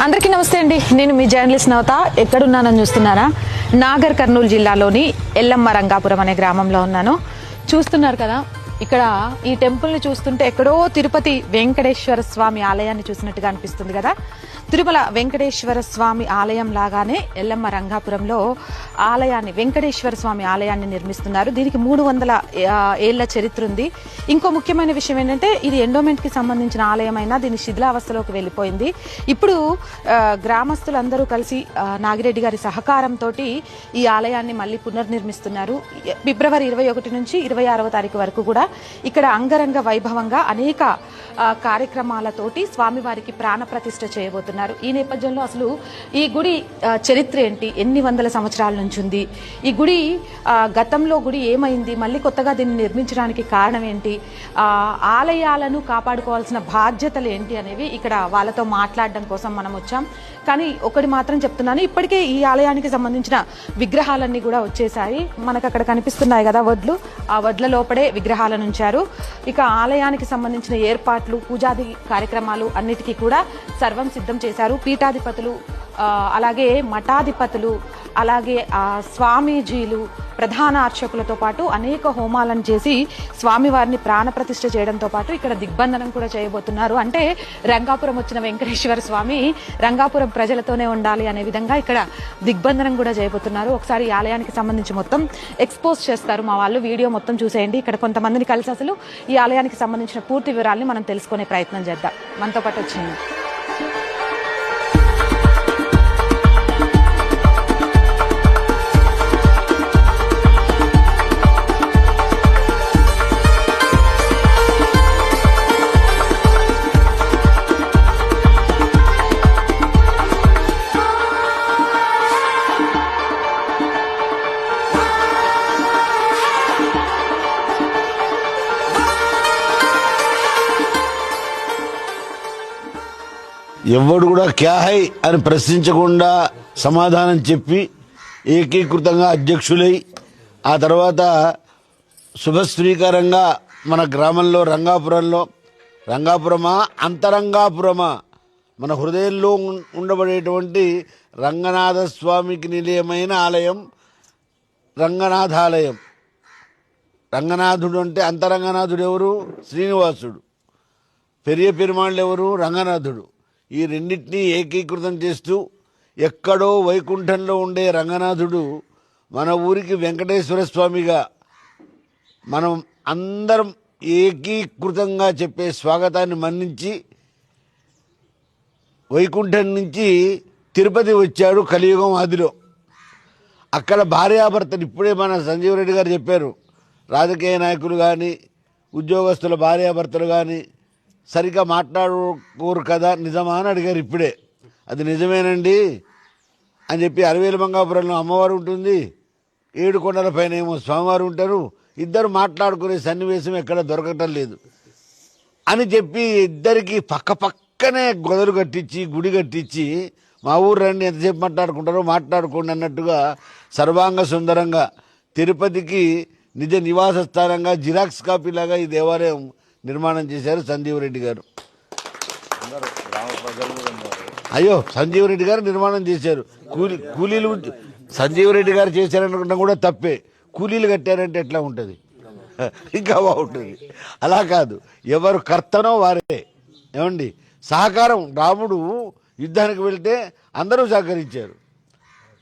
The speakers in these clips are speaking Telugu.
అందరికీ నమస్తే అండి. నేను మీ జర్నలిస్ట్ నవత. ఎక్కడున్నానని చూస్తున్నారా? నాగర్ కర్నూలు జిల్లాలోని ఎల్లమ్మ రంగాపురం అనే గ్రామంలో ఉన్నాను. చూస్తున్నారు కదా, ఇక్కడ ఈ టెంపుల్ని చూస్తుంటే ఎక్కడో తిరుపతి వెంకటేశ్వర స్వామి ఆలయాన్ని చూసినట్టుగా అనిపిస్తుంది కదా. తిరుమల వెంకటేశ్వర స్వామి ఆలయం లాగానే ఎల్లమ్మ రంగాపురంలో ఆలయాన్ని, వెంకటేశ్వర స్వామి ఆలయాన్ని నిర్మిస్తున్నారు. దీనికి 300 ఏళ్ల చరిత్ర ఉంది. ఇంకో ముఖ్యమైన విషయం ఏంటంటే, ఇది ఎండోమెంట్ కి సంబంధించిన ఆలయం అయినా దీని శిథిలావస్థలోకి వెళ్ళిపోయింది. ఇప్పుడు గ్రామస్తులందరూ కలిసి నాగిరెడ్డి గారి సహకారంతో ఈ ఆలయాన్ని మళ్ళీ పునర్నిర్మిస్తున్నారు. ఫిబ్రవరి 21 నుంచి 26వ తారీఖు వరకు కూడా ఇక్కడ అంగరంగ వైభవంగా అనేక కార్యక్రమాలతోటి స్వామివారికి ప్రాణ ప్రతిష్ఠ చేయబోతున్నారు. ఈ నేపథ్యంలో అసలు ఈ గుడి చరిత్ర ఏంటి, ఎన్ని వందల సంవత్సరాల నుంచి ఉంది, ఈ గుడి గతంలో గుడి ఏమైంది, మళ్ళీ కొత్తగా దీన్ని నిర్మించడానికి కారణం ఏంటి, ఆలయాలను కాపాడుకోవాల్సిన బాధ్యతలు ఏంటి అనేవి ఇక్కడ వాళ్ళతో మాట్లాడడం కోసం మనం వచ్చాం. కానీ ఒకటి మాత్రం చెప్తున్నాను, ఇప్పటికే ఈ ఆలయానికి సంబంధించిన విగ్రహాలన్నీ కూడా వచ్చేసాయి. మనకు అక్కడ కనిపిస్తున్నాయి కదా వడ్లు, ఆ వడ్ల లోపడే విగ్రహాలను ఉంచారు. ఇక ఆలయానికి సంబంధించిన ఏర్పాట్లు, పూజాది కార్యక్రమాలు అన్నిటికీ కూడా సర్వం సిద్ధం చేశారు. పీఠాధిపతులు, అలాగే మఠాధిపతులు, అలాగే స్వామీజీలు, ప్రధాన అర్చకులతో పాటు అనేక హోమాలను చేసి స్వామివారిని ప్రాణప్రతిష్ఠ చేయడంతో పాటు ఇక్కడ దిగ్బంధనం కూడా చేయబోతున్నారు. అంటే రంగాపురం వచ్చిన వెంకటేశ్వర స్వామి రంగాపురం ప్రజలతోనే ఉండాలి అనే విధంగా ఇక్కడ దిగ్బంధనం కూడా చేయబోతున్నారు. ఒకసారి ఈ ఆలయానికి సంబంధించి మొత్తం ఎక్స్పోజ్ చేస్తారు మా వాళ్ళు. వీడియో మొత్తం చూసేయండి. ఇక్కడ కొంతమందిని కలిసి అసలు ఈ ఆలయానికి సంబంధించిన పూర్తి వివరాలని మనం తెలుసుకునే ప్రయత్నం చేద్దాం. మనతో పాటు వచ్చింది ఎవడు కూడా క్యా హై అని ప్రశ్నించకుండా సమాధానం చెప్పి ఏకీకృతంగా అధ్యక్షులై ఆ తర్వాత శుభస్వీకారంగా మన గ్రామంలో రంగాపురమా అంతరంగాపురమా మన హృదయంలో ఉండబడేటువంటి రంగనాథ స్వామికి నిలయమైన ఆలయం రంగనాథాలయం. రంగనాథుడు అంటే అంతరంగనాథుడు ఎవరు? శ్రీనివాసుడు. పెరియ పెరుమాళ్ళు ఎవరు? రంగనాథుడు. ఈ రెండింటినీ ఏకీకృతం చేస్తూ ఎక్కడో వైకుంఠంలో ఉండే రంగనాథుడు మన ఊరికి వెంకటేశ్వర స్వామిగా మనం అందరం ఏకీకృతంగా చెప్పే స్వాగతాన్ని మన్నించి వైకుంఠం నుంచి తిరుపతి వచ్చాడు కలియుగం ఆదిలో. అక్కడ భార్యాభర్తలు, ఇప్పుడే మన సంజీవ్ రెడ్డి గారు చెప్పారు, రాజకీయ నాయకులు కానీ ఉద్యోగస్తుల భార్యాభర్తలు కానీ సరిగ్గా మాట్లాడుకోరు కదా, నిజమా అని అడిగారు. ఇప్పుడే అది నిజమేనండి అని చెప్పి అరవేలు మంగాపురంలో అమ్మవారు ఉంటుంది, 7 కొండల పైన ఏమో స్వామివారు ఉంటారు, ఇద్దరు మాట్లాడుకునే సన్నివేశం ఎక్కడ దొరకటం లేదు అని చెప్పి ఇద్దరికి పక్కనే గొదలు కట్టించి గుడి కట్టించి మా ఊరు రండి ఎంతసేపు మాట్లాడుకుంటారో మాట్లాడుకోండి అన్నట్టుగా సర్వాంగ సుందరంగా తిరుపతికి నిజ నివాస స్థానంగా జిరాక్స్ కాపీలాగా ఈ దేవాలయం నిర్మాణం చేశారు సంజీవ్ రెడ్డి గారు. అయ్యో, సంజీవ్ రెడ్డి గారు నిర్మాణం చేశారు. కూలీలు సంజీవ్ రెడ్డి గారు చేశారనుకుంటా కూడా తప్పే. కూలీలు కట్టారంటే ఎట్లా ఉంటుంది? ఇంకా బాగుంటుంది. అలా కాదు, ఎవరు కర్తనో వారే. ఏమండి, సహకారం. రాముడు యుద్ధానికి వెళ్తే అందరూ సహకరించారు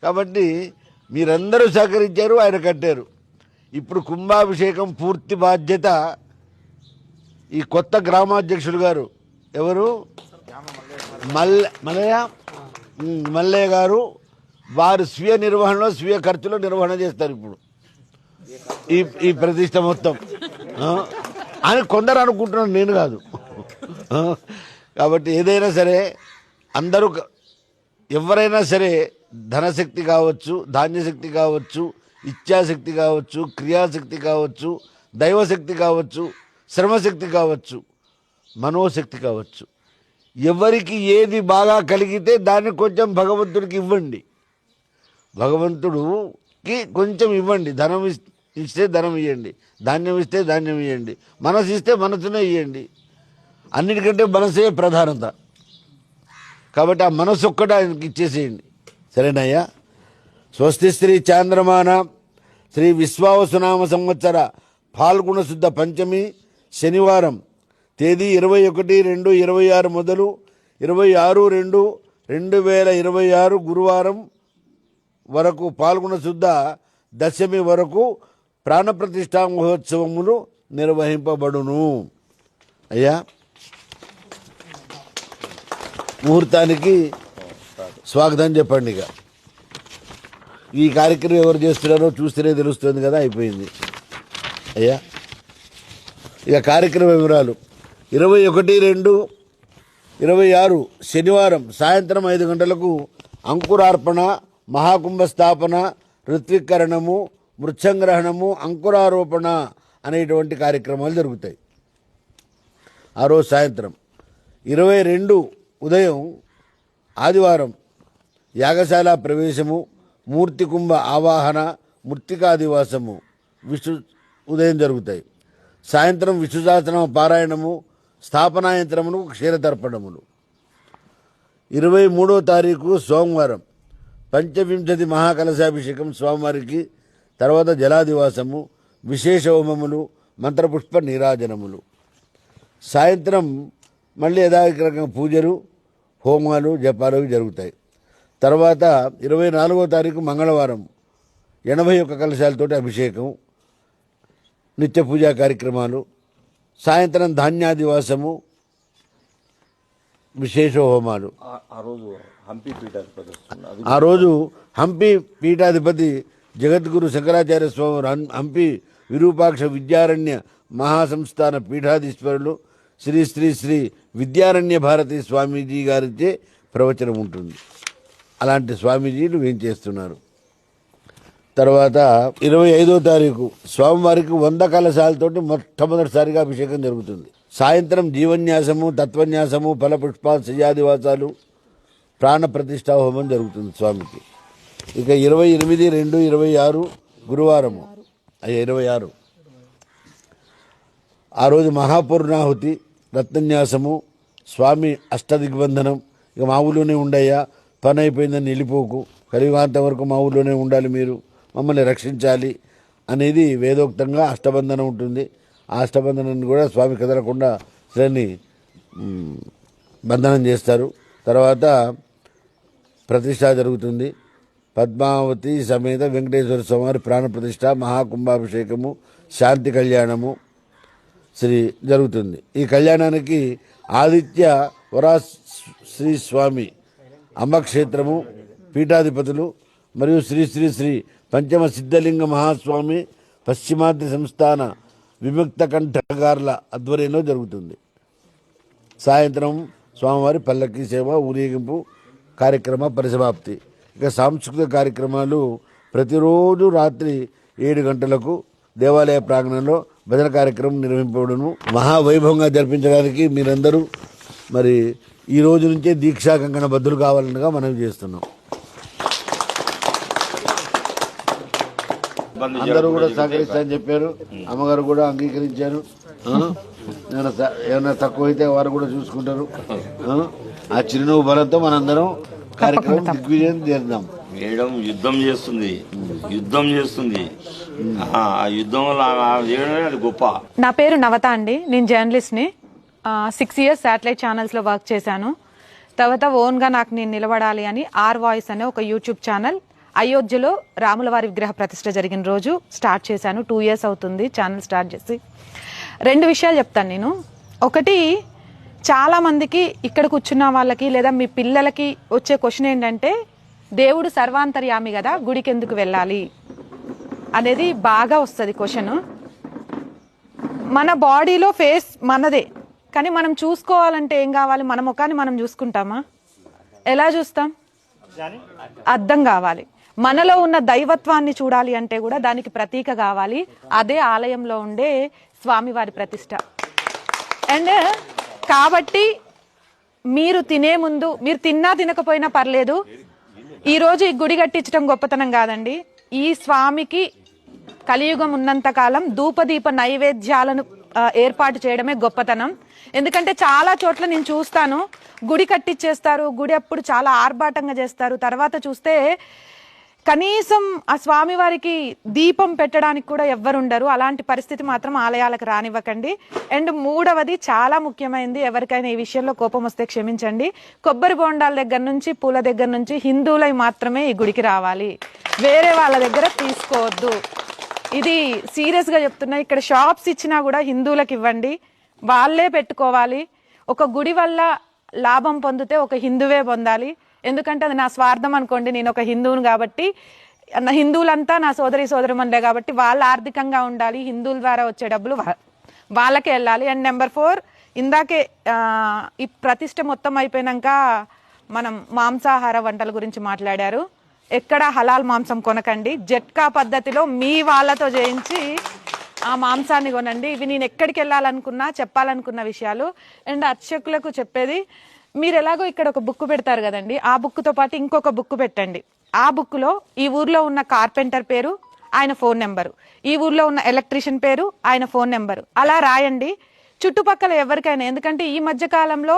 కాబట్టి మీరందరూ సహకరించారు, ఆయన కట్టారు. ఇప్పుడు కుంభాభిషేకం పూర్తి బాధ్యత ఈ కొత్త గ్రామాధ్యక్షులు గారు ఎవరు? మల్లయ్య గారు. వారు స్వీయ నిర్వహణలో స్వీయ ఖర్చులో నిర్వహణ చేస్తారు ఇప్పుడు ఈ ప్రతిష్ట మొత్తం అని కొందరు అనుకుంటున్నాను, నేను కాదు. కాబట్టి ఏదైనా సరే అందరూ, ఎవరైనా సరే, ధనశక్తి కావచ్చు, ధాన్యశక్తి కావచ్చు, ఇచ్ఛాశక్తి కావచ్చు, క్రియాశక్తి కావచ్చు, దైవశక్తి కావచ్చు, శ్రమశక్తి కావచ్చు, మనోశక్తి కావచ్చు, ఎవరికి ఏది బాగా కలిగితే దాన్ని కొంచెం భగవంతుడికి ఇవ్వండి. భగవంతుడికి కొంచెం ఇవ్వండి. ధనం ఇస్తే ధనం ఇవ్వండి, ధాన్యం ఇస్తే ధాన్యం ఇవ్వండి, మనసు ఇస్తే మనసునే ఇవ్వండి. అన్నిటికంటే మనసే ప్రధానత. కాబట్టి ఆ మనసు ఒక్కటి ఆయనకి ఇచ్చేసేయండి. సరేనయ్యా. స్వస్తి శ్రీ చాంద్రమాన శ్రీ విశ్వావసునామ సంవత్సర ఫాల్గుణ శుద్ధ పంచమి శనివారం తేదీ 21/2/26 మొదలు 26/2/2026 గురువారం వరకు పాల్గొన శుద్ధ దశమి వరకు ప్రాణప్రతిష్ఠా మహోత్సవములు నిర్వహింపబడును. అయ్యా, ముహూర్తానికి స్వాగతం చెప్పండి. ఇక ఈ కార్యక్రమం ఎవరు చేస్తున్నారో చూస్తేనే తెలుస్తుంది కదా. అయిపోయింది అయ్యా. ఇక కార్యక్రమ వివరాలు 21/2/26 శనివారం సాయంత్రం 5 గంటలకు అంకురార్పణ, మహాకుంభ స్థాపన, ఋత్వికరణము, మృత్సంగ్రహణము, అంకురారోపణ అనేటువంటి కార్యక్రమాలు జరుగుతాయి ఆ రోజు సాయంత్రం. 22 ఉదయం ఆదివారం యాగశాల ప్రవేశము, మూర్తి కుంభ ఆవాహన, మృత్తికాదివాసము ఉదయం జరుగుతాయి. సాయంత్రం విష్ణుసహస్రనామ పారాయణము, స్థాపనాయంత్రమును, క్షీరతర్పణములు. 23వ తారీఖు సోమవారం పంచవింశతి మహాకలశాభిషేకం స్వామివారికి, తర్వాత జలాదివాసము, విశేష హోమములు, మంత్రపుష్ప నీరాజనములు. సాయంత్రం మళ్ళీ యథారకంగా పూజలు, హోమాలు, జపాలు జరుగుతాయి. తర్వాత 24వ తారీఖు మంగళవారం 81 కలశాలతోటి అభిషేకం, నిత్య పూజా కార్యక్రమాలు. సాయంత్రం ధాన్యాదివాసము, విశేష హోమాలు. ఆ రోజు హంపి పీఠాధిపతి జగద్గురు శంకరాచార్య స్వామి హంపి విరూపాక్ష విద్యారణ్య మహాసంస్థాన పీఠాధీశ్వరులు శ్రీ శ్రీ శ్రీ విద్యారణ్య భారతి స్వామీజీ గారిచే ప్రవచనం ఉంటుంది. అలాంటి స్వామీజీలు ఏం చేస్తున్నారు. తర్వాత 25వ తారీఖు స్వామివారికి 100 కలశాలతోటి మొట్టమొదటిసారిగా అభిషేకం జరుగుతుంది. సాయంత్రం జీవన్యాసము, తత్వన్యాసము, ఫలపుష్ప శయ్యాదివాసాలు, ప్రాణ ప్రతిష్ఠా హోమం జరుగుతుంది స్వామికి. ఇక 28/2/26 గురువారము 26 ఆ రోజు మహాపూర్ణాహుతి, రత్నన్యాసము, స్వామి అష్టదిగ్బంధనం. ఇక మా ఊళ్ళోనే ఉండయ్యా, పని అయిపోయిందని వెళ్ళిపోకు, కలియుగాంతం వరకు మా ఊళ్ళోనే ఉండాలి, మీరు మమ్మల్ని రక్షించాలి అనేది వేదోక్తంగా అష్టబంధనం ఉంటుంది. ఆ అష్టబంధనాన్ని కూడా స్వామి కదలకుండా శ్రేణి బంధనం చేస్తారు. తర్వాత ప్రతిష్ట జరుగుతుంది. పద్మావతి సమేత వెంకటేశ్వర స్వామి ప్రాణప్రతిష్ఠ, మహాకుంభాభిషేకము, శాంతి కళ్యాణము జరుగుతుంది. ఈ కళ్యాణానికి ఆదిత్య వరా శ్రీ స్వామి అమ్మక్షేత్రము పీఠాధిపతులు మరియు శ్రీ శ్రీ శ్రీ పంచమ సిద్ధలింగ మహాస్వామి పశ్చిమాద్రి సంస్థాన విముక్త కంఠగార్ల ఆధ్వర్యంలో జరుగుతుంది. సాయంత్రం స్వామివారి పల్లకి సేవ, ఊరేగింపు కార్యక్రమ పరిసమాప్తి. ఇక సాంస్కృతిక కార్యక్రమాలు ప్రతిరోజు రాత్రి 7 గంటలకు దేవాలయ ప్రాంగణంలో భజన కార్యక్రమం నిర్వహింపబడును. మహావైభవంగా జరిపించడానికి మీరందరూ మరి ఈ రోజు నుంచే దీక్షా కంకణ బద్దులు కావాలనగా మనం చేస్తున్నాం. అందరూ కూడా సహకరిస్తారని చెప్పారు. అమ్మగారు కూడా అంగీకరించారు. ఏమైనా తక్కువ అయితే వారు కూడా చూసుకుంటారు. ఆ చిరునవ్వు బలంతో మనందరం కార్యక్రమం దిగ్విజయం చేద్దాం. మేడం యుద్ధం చేస్తుంది. ఆ యుద్ధంలో అది గొప్ప. నా పేరు నవత అండి. నేను జర్నలిస్ట్ని. 6 years శాటిలైట్ ఛానల్స్లో వర్క్ చేశాను. తర్వాత ఓన్గా నాకు నేను నిలబడాలి అని ఆర్ వాయిస్ అనే ఒక యూట్యూబ్ ఛానల్ అయోధ్యలో రాములవారి విగ్రహ ప్రతిష్ఠ జరిగిన రోజు స్టార్ట్ చేశాను. 2 years అవుతుంది ఛానల్ స్టార్ట్ చేసి. 2 విషయాలు చెప్తాను నేను. ఒకటి, చాలా మందికి ఇక్కడ కూర్చున్న వాళ్ళకి లేదా మీ పిల్లలకి వచ్చే క్వశ్చన్ ఏంటంటే, దేవుడు సర్వాంతర్యామి కదా, గుడికి ఎందుకు వెళ్ళాలి అనేది బాగా వస్తుంది క్వశ్చన్. మన బాడీలో ఫేస్ మనదే, కానీ మనం చూసుకోవాలంటే ఏం కావాలి? మన ముఖాన్ని మనం చూసుకుంటామా? ఎలా చూస్తాం? అద్దం కావాలి. మనలో ఉన్న దైవత్వాన్ని చూడాలి అంటే కూడా దానికి ప్రతీక కావాలి. అదే ఆలయంలో ఉండే స్వామివారి ప్రతిష్ట. అండ్ కాబట్టి మీరు తినే ముందు, మీరు తిన్నా తినకపోయినా పర్లేదు, ఈరోజు ఈ గుడి కట్టించడం గొప్పతనం కాదండి. ఈ స్వామికి కలియుగం ఉన్నంతకాలం ధూపదీప నైవేద్యాలను ఏర్పాటు చేయడమే గొప్పతనం. ఎందుకంటే చాలా చోట్ల నేను చూస్తాను, గుడి కట్టించేస్తారు, గుడి అప్పుడు చాలా ఆర్భాటంగా చేస్తారు, తర్వాత చూస్తే కనీసం ఆ స్వామివారికి దీపం పెట్టడానికి కూడా ఎవ్వరు ఉండరు. అలాంటి పరిస్థితి మాత్రం ఆలయాలకు రానివ్వకండి. అండ్ మూడవది చాలా ముఖ్యమైనది, ఎవరికైనా ఈ విషయంలో కోపం వస్తే క్షమించండి, కొబ్బరి బొండాల దగ్గర నుంచి పూల దగ్గర నుంచి హిందువులై మాత్రమే ఈ గుడికి రావాలి, వేరే వాళ్ళ దగ్గర తీసుకోవద్దు. ఇది సీరియస్ గా చెప్తున్నా. ఇక్కడ షాప్స్ ఇచ్చినా కూడా హిందువులకు ఇవ్వండి, వాళ్ళే పెట్టుకోవాలి. ఒక గుడి వల్ల లాభం పొందితే ఒక హిందువే పొందాలి. ఎందుకంటే అది నా స్వార్థం అనుకోండి, నేను ఒక హిందువును కాబట్టి, హిందువులంతా నా సోదరిమణులే కాబట్టి వాళ్ళు ఆర్థికంగా ఉండాలి, హిందువుల ద్వారా వచ్చే డబ్బులు వాళ్ళకే వెళ్ళాలి. అండ్ నెంబర్ 4, ఇందాకే ఈ ప్రతిష్ట మొత్తం అయిపోయినాక మనం మాంసాహార వంటల గురించి మాట్లాడారు. ఎక్కడ హలాల్ మాంసం కొనకండి, జట్కా పద్ధతిలో మీ వాళ్ళతో చేయించి ఆ మాంసాన్ని కొనండి. ఇవి నేను ఎక్కడికి వెళ్ళాలనుకున్నా చెప్పాలనుకున్న విషయాలు. అండ్ అర్చకులకు చెప్పేది, మీరు ఎలాగో ఇక్కడ ఒక బుక్ పెడతారు కదండి, ఆ బుక్తో పాటు ఇంకొక బుక్ పెట్టండి. ఆ బుక్లో ఈ ఊర్లో ఉన్న కార్పెంటర్ పేరు, ఆయన ఫోన్ నెంబరు, ఈ ఊర్లో ఉన్న ఎలక్ట్రీషియన్ పేరు, ఆయన ఫోన్ నెంబరు, అలా రాయండి. చుట్టుపక్కల ఎవరికైనా, ఎందుకంటే ఈ మధ్య కాలంలో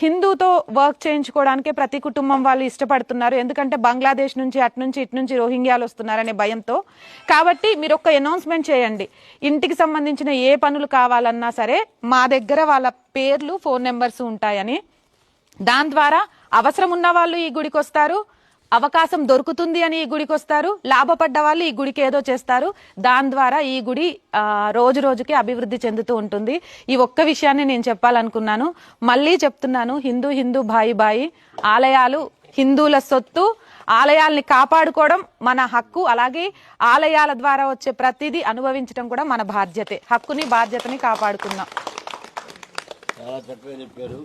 హిందూతో వర్క్ చేయించుకోవడానికే ప్రతి కుటుంబం వాళ్ళు ఇష్టపడుతున్నారు. ఎందుకంటే బంగ్లాదేశ్ నుంచి ఇటు నుంచి రోహింగ్యాలు వస్తున్నారనే భయంతో. కాబట్టి మీరు ఒక అనౌన్స్మెంట్ చేయండి, ఇంటికి సంబంధించిన ఏ పనులు కావాలన్నా సరే మా దగ్గర వాళ్ళ పేర్లు ఫోన్ నెంబర్స్ ఉంటాయని. దాని ద్వారా అవసరం ఉన్న వాళ్ళు ఈ గుడికి వస్తారు, అవకాశం దొరుకుతుంది అని ఈ గుడికి వస్తారు, లాభపడ్డ వాళ్ళు ఈ గుడికి ఏదో చేస్తారు. దాని ద్వారా ఈ గుడి రోజు రోజుకి అభివృద్ధి చెందుతూ ఉంటుంది. ఈ ఒక్క విషయాన్ని నేను చెప్పాలనుకున్నాను. మళ్ళీ చెప్తున్నాను, హిందూ బాయి, ఆలయాలు హిందువుల సొత్తు, ఆలయాల్ని కాపాడుకోవడం మన హక్కు. అలాగే ఆలయాల ద్వారా వచ్చే ప్రతిదీ అనుభవించడం కూడా మన బాధ్యతే. హక్కుని బాధ్యతని కాపాడుకుందాం. చాలా చక్కగా చెప్పారు.